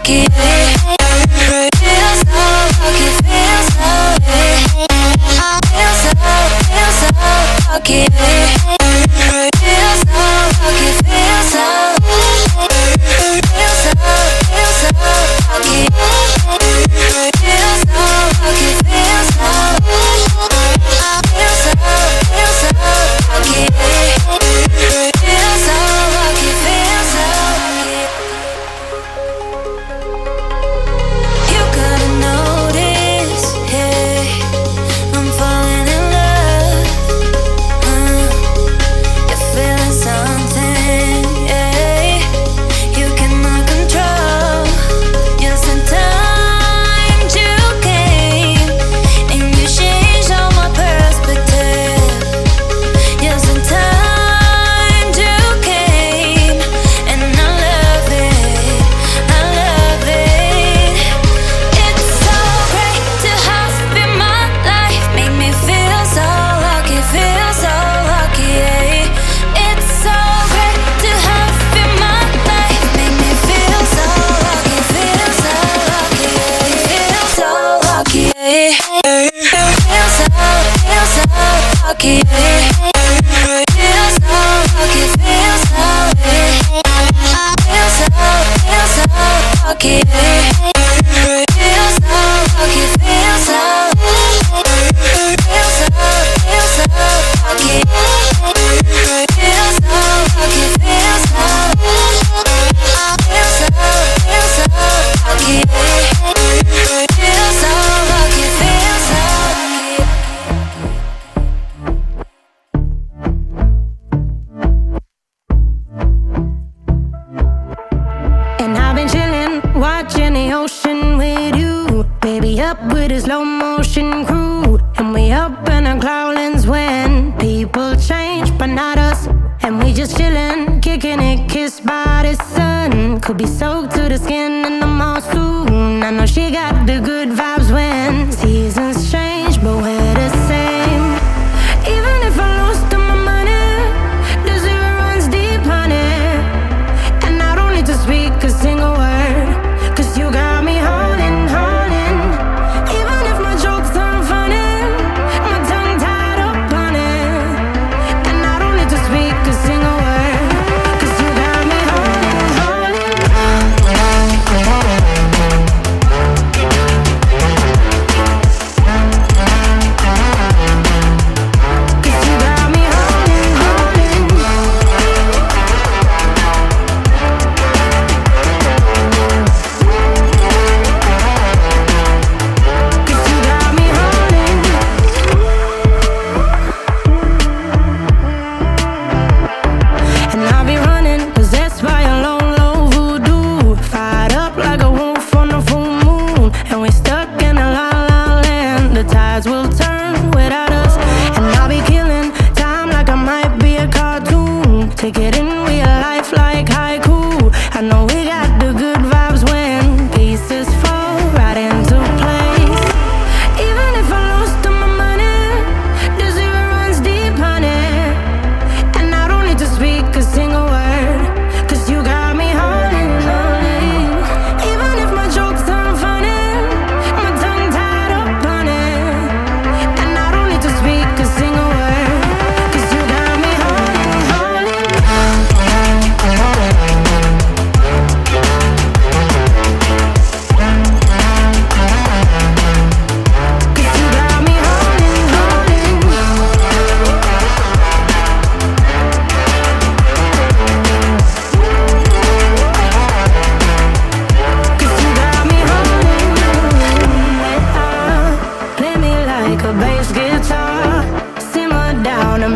lucky. Feel so lucky, feel so lucky. Feel so lucky, feel so lucky. Feel so lucky, feel so lucky. Feel so lucky, feel so lucky. You gotta notice, hey, I'm falling in love. You're feeling something, yeah. You cannot control. Yes, in time you came and you changed all my perspective. Yes, in time you came and I love it, I love it. It's so great to have you in my life, make me feel so lucky, yeah. It's so great to have you in my life, make me feel so lucky, yeah. Feel so lucky, yeah. Feel so lucky, yeah. Feel so lucky, feel so lucky, yeah. Feel so lucky, feel so lucky. Feel so lucky, feel so lucky. Feel so lucky, feel so lucky. And I've been chillin', watching the ocean with you. Baby up with a slow motion crew. And we up in our cloudlands when people change, but not us. And we just chillin', kicking it, kissed by the sun. Could be soaked to the skin in the monsoon. I know she got the good vibes when seasons change, but we're the same. Even if I lost all my money, the zero runs deep, honey. And I don't need to speak a single word, 'cause you got me holding, holding. Even if my jokes aren't funny, my tongue tied up on it. And I don't need to speak a single word, 'cause you got me holding, holding. 'Cause you got me holding, holding. 'Cause you got me holding. And I'll be running, possessed by a low, low voodoo. Fired up like a wolf on a full moon. And we stuck in a la la land. The tides will turn without us. And I'll be killing time like I might be a cartoon. Take it in real life like haiku. I know we got the good vibes when pieces fall right into place. Even if I lost all my money, the zero runs deep, honey. And I don't need to speak a single word, 'cause you got me holding, holding. Even if my jokes aren't funny, my tongue tied up on it. And I don't need to speak a single word, 'cause you got me holding, holding. 'Cause you got me holding, holding. 'Cause you got me holding, holding. Play me like a bass guitar, simmer down and